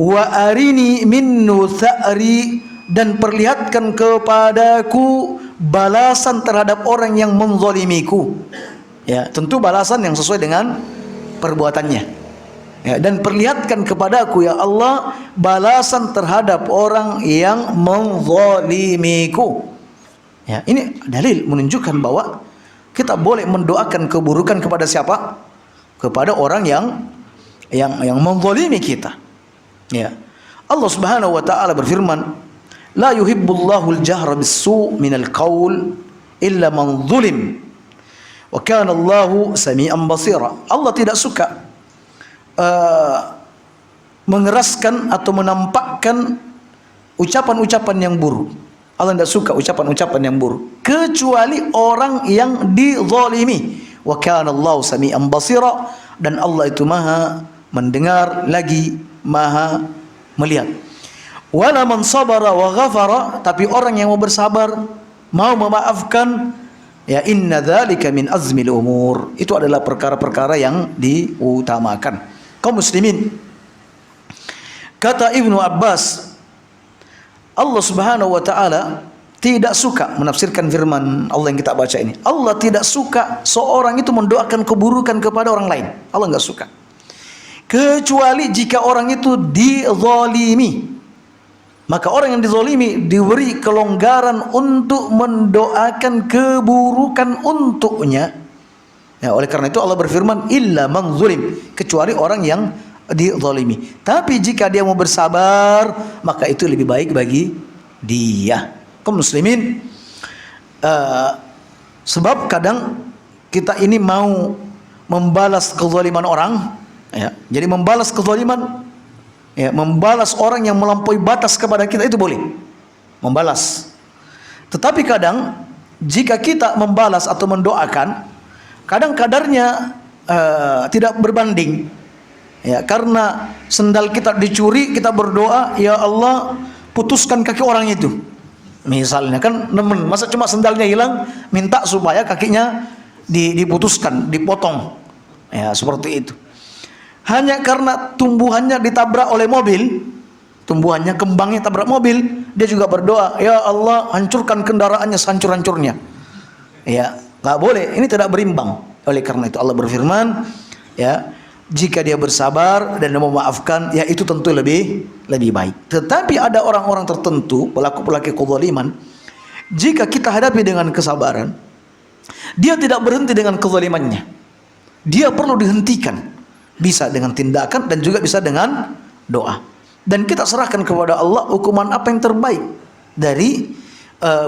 Wa arini minnu tha'ri, dan perlihatkan kepadaku balasan terhadap orang yang menzalimiku. Ya, tentu balasan yang sesuai dengan perbuatannya. Ya, dan perlihatkan kepadaku ya Allah balasan terhadap orang yang menzalimiku. Ya, ini dalil menunjukkan bahwa kita boleh mendoakan keburukan kepada siapa? Kepada orang yang menzalimi kita. Ya. Allah Subhanahu wa taala berfirman, la yuhibbullahu al-jahra bis-su' minal qaul illa man zulim. Wa kana Allahu sami'an basira. Allah tidak suka mengeraskan atau menampakkan ucapan-ucapan yang buruk. Allah tidak suka ucapan-ucapan yang buruk kecuali orang yang dizalimi. Wa kana Allahu sami'an basira, dan Allah itu maha mendengar lagi maha melihat. Wala man sabara wa ghafara, tapi orang yang mau bersabar, mau memaafkan, ya inna dzalika min azmil umur, itu adalah perkara-perkara yang diutamakan. Kaum muslimin, kata Ibnu Abbas, Allah Subhanahu wa taala tidak suka menafsirkan firman Allah yang kita baca ini. Allah tidak suka seorang itu mendoakan keburukan kepada orang lain. Allah enggak suka. Kecuali jika orang itu dizalimi. Maka orang yang dizalimi diberi kelonggaran untuk mendoakan keburukan untuknya. Ya, oleh karena itu Allah berfirman illa man zulim, kecuali orang yang dizalimi. Tapi jika dia mau bersabar, maka itu lebih baik bagi dia. Kaum muslimin, sebab kadang kita ini mau membalas kezaliman orang, ya. Jadi membalas kezaliman, ya, membalas orang yang melampaui batas kepada kita itu boleh membalas. Tetapi kadang jika kita membalas atau mendoakan, kadang kadarnya tidak berbanding. Ya, karena sendal kita dicuri, kita berdoa, ya Allah putuskan kaki orang itu. Misalnya kan nemen, masa cuma sendalnya hilang, minta supaya kakinya diputuskan, dipotong. Ya, seperti itu. Hanya karena tumbuhannya ditabrak oleh mobil, tumbuhannya, kembangnya tabrak mobil, dia juga berdoa, ya Allah hancurkan kendaraannya sehancur-hancurnya. Ya, nggak boleh, ini tidak berimbang. Oleh karena itu Allah berfirman, ya, Jika dia bersabar dan memaafkan, ya itu tentu lebih baik. Tetapi ada orang-orang tertentu, pelaku-pelaku kezaliman, jika kita hadapi dengan kesabaran, dia tidak berhenti dengan kezalimannya. Dia perlu dihentikan. Bisa dengan tindakan dan juga bisa dengan doa. Dan kita serahkan kepada Allah hukuman apa yang terbaik dari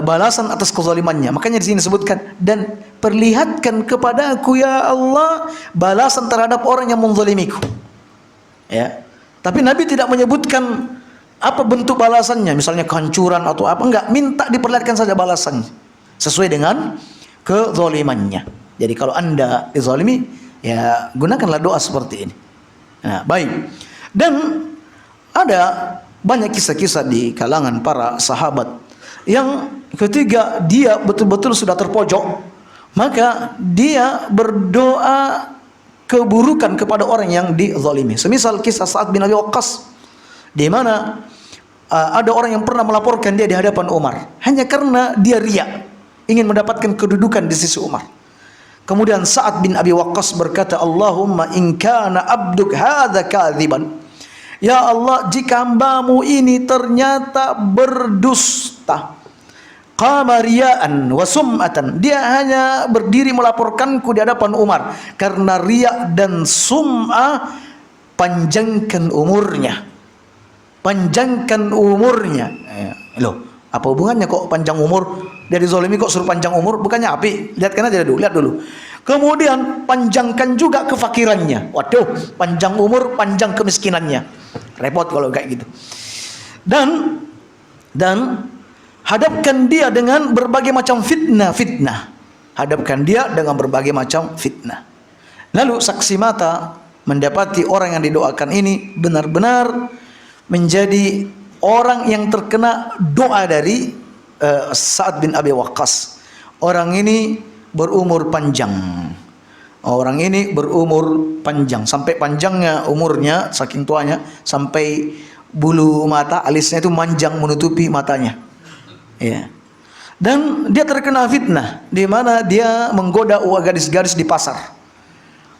balasan atas kezalimannya. Makanya di sini disebutkan, dan perlihatkan kepada aku ya Allah balasan terhadap orang yang menzalimiku. Ya. Tapi Nabi tidak menyebutkan apa bentuk balasannya, misalnya kehancuran atau apa, enggak, minta diperlihatkan saja balasannya sesuai dengan kezalimannya. Jadi kalau Anda dizalimi, ya gunakanlah doa seperti ini. Nah, baik. Dan ada banyak kisah-kisah di kalangan para sahabat yang ketika dia betul-betul sudah terpojok, maka dia berdoa keburukan kepada orang yang dizalimi. Semisal kisah Sa'ad bin Abi Waqqas, di mana ada orang yang pernah melaporkan dia di hadapan Umar hanya karena dia riya, ingin mendapatkan kedudukan di sisi Umar. Kemudian Sa'ad bin Abi Waqqas berkata, Allahumma in kana abduk hadza kadziban, ya Allah, jika hambamu ini ternyata berdusta, qama riya'an wa sum'atan, dia hanya berdiri melaporkanku di hadapan Umar karena riya dan sum'ah, panjangkan umurnya. Panjangkan umurnya. Loh, apa hubungannya kok panjang umur? Dia dizalimi kok suruh panjang umur? Bukannya api? Lihatkan aja dulu, lihat dulu. Kemudian panjangkan juga kefakirannya. Waduh, panjang umur, panjang kemiskinannya. Repot kalau kayak gitu. Dan hadapkan dia dengan berbagai macam fitnah. Hadapkan dia dengan berbagai macam fitnah. Lalu saksi mata mendapati orang yang didoakan ini benar-benar menjadi orang yang terkena doa dari Sa'ad bin Abi Waqqas. Orang ini berumur panjang. Orang ini berumur panjang, sampai panjangnya umurnya, saking tuanya, sampai bulu mata alisnya itu manjang menutupi matanya. Ya. Dan dia terkena fitnah di mana dia menggoda gadis-gadis di pasar.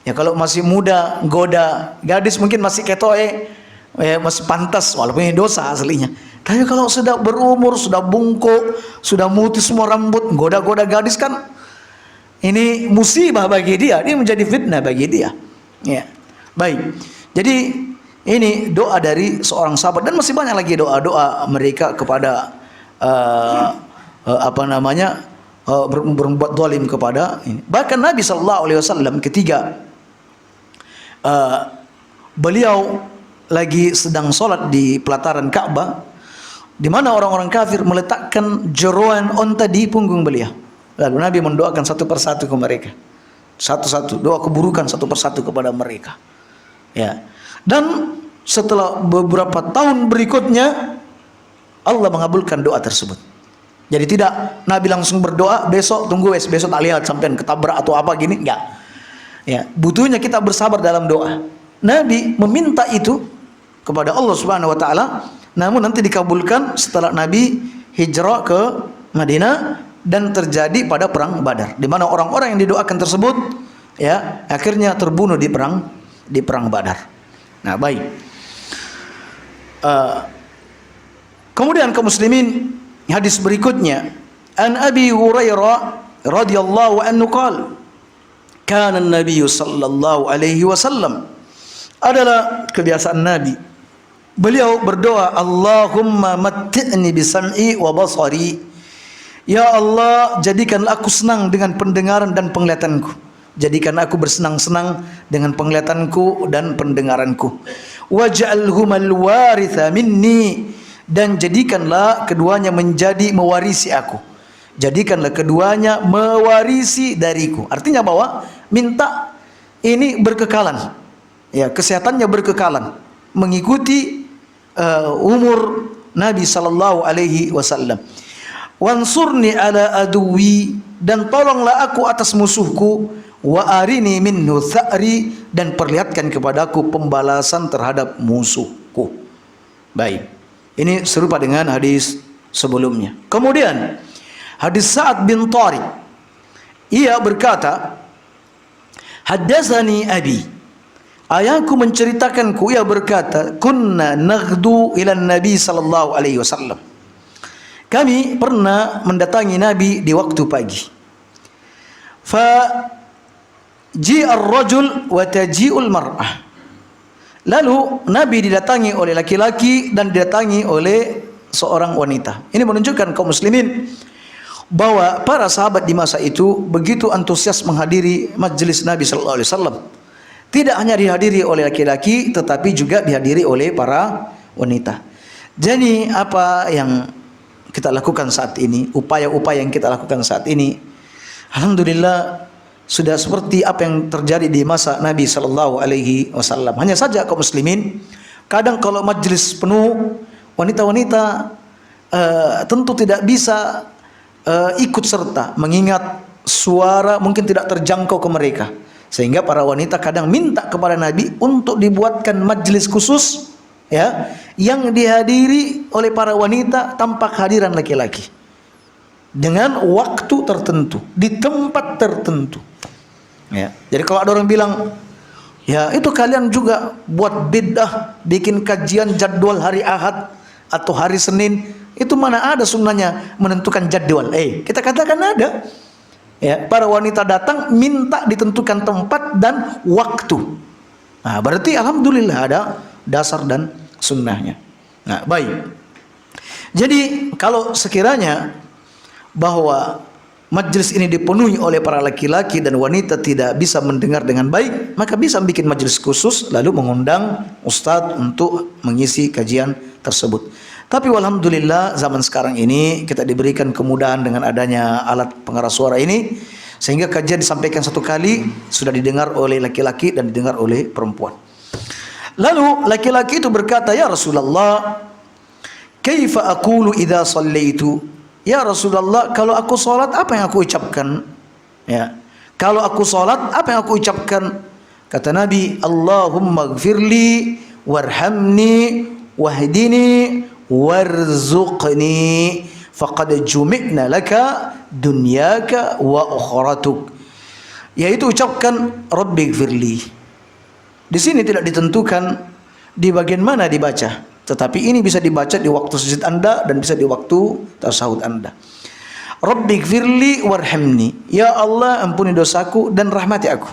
Ya, kalau masih muda goda gadis mungkin masih ketoe, ya, masih pantas walaupun ini dosa aslinya. Tapi kalau sudah berumur, sudah bungkuk, sudah mutih semua rambut, goda-goda gadis kan ini musibah bagi dia, ini menjadi fitnah bagi dia. Ya. Baik. Jadi ini doa dari seorang sahabat, dan masih banyak lagi doa-doa mereka kepada berbuat zalim kepada ini. Bahkan Nabi sallallahu alaihi wasallam ketika beliau lagi sedang sholat di pelataran Ka'bah, di mana orang-orang kafir meletakkan jeroan onta di punggung beliau. Lalu Nabi mendoakan satu persatu ke mereka, satu-satu doa keburukan satu persatu kepada mereka. Ya. Dan setelah beberapa tahun berikutnya Allah mengabulkan doa tersebut. Jadi tidak Nabi langsung berdoa, besok tunggu besok tak lihat sampean ketabrak atau apa gini, enggak. Ya, butuhnya kita bersabar dalam doa. Nabi meminta itu kepada Allah Subhanahu wa taala, namun nanti dikabulkan setelah Nabi hijrah ke Madinah dan terjadi pada perang Badar, di mana orang-orang yang didoakan tersebut ya akhirnya terbunuh di perang Badar. Nah, baik. Kemudian kaum muslimin, hadis berikutnya, an Abi Hurairah radhiyallahu anhu qala, kana an-nabiy sallallahu alaihi wasallam, adalah kebiasaan Nabi, beliau berdoa, Allahumma matti'ni bisam'i wa basari, ya Allah, jadikanlah aku senang dengan pendengaran dan penglihatanku, jadikan aku bersenang-senang dengan penglihatanku dan pendengaranku, waj'alhumal waritha minni, dan jadikanlah keduanya menjadi mewarisi aku, jadikanlah keduanya mewarisi dariku. Artinya bahwa minta ini berkekalan, ya, kesehatannya berkekalan, mengikuti umur Nabi sallallahu alaihi wasallam. Wansurni ala aduwi, dan tolonglah aku atas musuhku, wa arini minhu tha'ri, dan perlihatkan kepadaku pembalasan terhadap musuhku. Baik, ini serupa dengan hadis sebelumnya. Kemudian hadis Sa'ad bin Tariq, ia berkata, haddatsani abi Ayahku menceritakanku, ia berkata, kunna naghdu ila Nabi sallallahu alaihi wasallam. Kami pernah mendatangi Nabi di waktu pagi. Fa ji'ar rajul wa taji'ul mar'ah. Lalu Nabi didatangi oleh laki-laki dan didatangi oleh seorang wanita. Ini menunjukkan kaum muslimin bahwa para sahabat di masa itu begitu antusias menghadiri majelis Nabi sallallahu alaihi wasallam. Tidak hanya dihadiri oleh laki-laki, tetapi juga dihadiri oleh para wanita. Jadi apa yang kita lakukan saat ini, upaya-upaya yang kita lakukan saat ini, alhamdulillah sudah seperti apa yang terjadi di masa Nabi sallallahu alaihi wasallam. Hanya saja kaum muslimin, kadang kalau majelis penuh, wanita-wanita tentu tidak bisa ikut serta, mengingat suara mungkin tidak terjangkau ke mereka. Sehingga para wanita kadang minta kepada Nabi untuk dibuatkan majelis khusus, ya, yang dihadiri oleh para wanita tanpa kehadiran laki-laki, dengan waktu tertentu, di tempat tertentu. Ya. Jadi kalau ada orang bilang, ya itu kalian juga buat bid'ah, bikin kajian jadwal hari Ahad atau hari Senin, itu mana ada sunnahnya menentukan jadwal? Kita katakan ada. Ya, para wanita datang minta ditentukan tempat dan waktu. Nah, berarti alhamdulillah ada dasar dan sunnahnya. Nah, baik. Jadi kalau sekiranya bahwa majelis ini dipenuhi oleh para laki-laki dan wanita tidak bisa mendengar dengan baik, maka bisa bikin majelis khusus lalu mengundang ustadz untuk mengisi kajian tersebut. Tapi alhamdulillah zaman sekarang ini kita diberikan kemudahan dengan adanya alat pengeras suara ini, sehingga kajian disampaikan satu kali sudah didengar oleh laki-laki dan didengar oleh perempuan. Lalu laki-laki itu berkata, ya Rasulullah, kaifa aqulu idza shallaitu? Ya Rasulullah, kalau aku salat apa yang aku ucapkan? Ya. Kalau aku salat apa yang aku ucapkan? Kata Nabi, Allahumma ighfirli warhamni wahdini warzuqni faqad jumi'na laka dunyaka wa ukhratuk. Yaitu ucapkan Rabbi ighfirli. Di sini tidak ditentukan di bagian mana dibaca, tetapi ini bisa dibaca di waktu sujud Anda dan bisa di waktu tasyahud Anda. Rabbi ighfirli warhamni. Ya Allah, ampuni dosaku dan rahmati aku.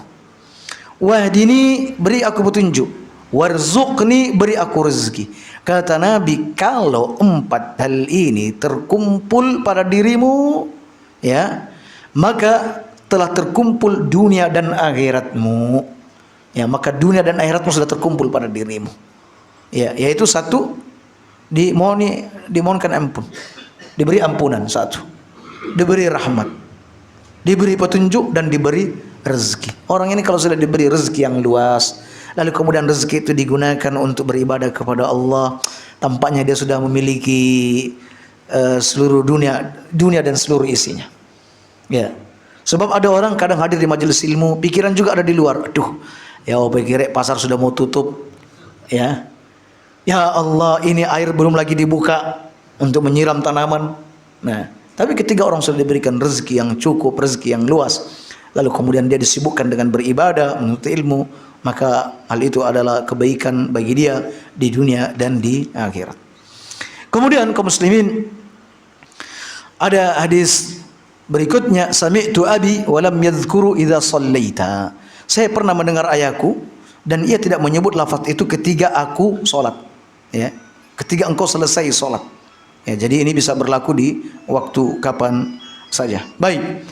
Wahdini, beri aku petunjuk. Warzuqni, beri aku rezeki. Kata Nabi, kalau 4 hal ini terkumpul pada dirimu, ya, maka telah terkumpul dunia dan akhiratmu. Ya, maka dunia dan akhiratmu sudah terkumpul pada dirimu. Ya, yaitu satu, dimohonkan ampun, diberi ampunan, satu, diberi rahmat, diberi petunjuk dan diberi rezeki. Orang ini kalau sudah diberi rezeki yang luas, lalu kemudian rezeki itu digunakan untuk beribadah kepada Allah, tampaknya dia sudah memiliki seluruh dunia dan seluruh isinya. Ya. Sebab ada orang kadang hadir di majelis ilmu, pikiran juga ada di luar. Aduh, ya pikir pasar sudah mau tutup. Ya. Ya Allah, ini air belum lagi dibuka untuk menyiram tanaman. Nah, tapi ketika orang sudah diberikan rezeki yang cukup, rezeki yang luas, lalu kemudian dia disibukkan dengan beribadah, menuntut ilmu, maka hal itu adalah kebaikan bagi dia di dunia dan di akhirat. Kemudian kaum muslimin, ada hadis berikutnya, sami'tu abi wa lam yadhkuru idza shallaita. Saya pernah mendengar ayahku dan ia tidak menyebut lafaz itu ketika aku salat. Ya, ketika engkau selesai salat. Ya, jadi ini bisa berlaku di waktu kapan saja. Baik.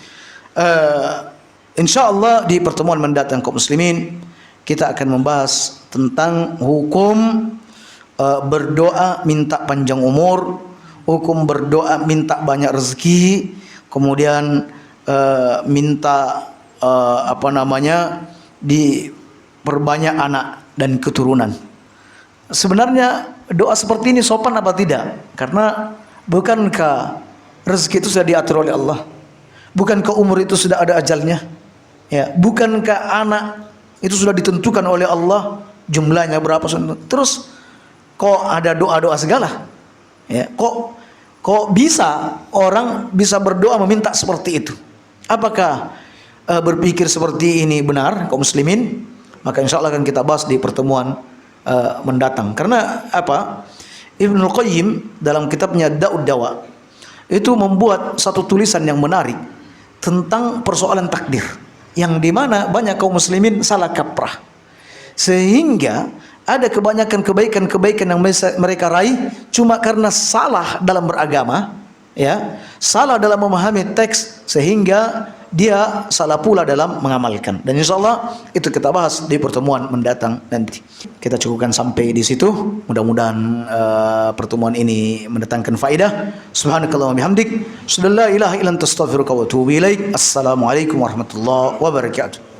Insyaallah di pertemuan mendatang kaum muslimin kita akan membahas tentang hukum berdoa minta panjang umur, hukum berdoa minta banyak rezeki, kemudian minta diperbanyak anak dan keturunan. Sebenarnya doa seperti ini sopan apa tidak? Karena bukankah rezeki itu sudah diatur oleh Allah? Bukankah umur itu sudah ada ajalnya? Ya, bukankah anak itu sudah ditentukan oleh Allah jumlahnya berapa? Terus kok ada doa-doa segala? Ya, kok bisa orang bisa berdoa meminta seperti itu? Apakah berpikir seperti ini benar kaum muslimin? maka insya Allah akan kita bahas di pertemuan mendatang. Karena apa? Ibnul Qayyim dalam kitabnya Da'ud Dawa itu membuat satu tulisan yang menarik tentang persoalan takdir, yang dimana banyak kaum muslimin salah kaprah, sehingga ada kebanyakan kebaikan-kebaikan yang mereka raih cuma karena salah dalam beragama, ya, salah dalam memahami teks, sehingga dia salah pula dalam mengamalkan. Dan insya Allah itu kita bahas di pertemuan mendatang nanti. Kita cukupkan sampai di situ. Mudah-mudahan pertemuan ini mendatangkan faedah. Subhanakallahumma bihamdik, asyhadu an la ilaha illa anta astaghfiruka wa atubu ilaik. Assalamualaikum warahmatullahi wabarakatuh.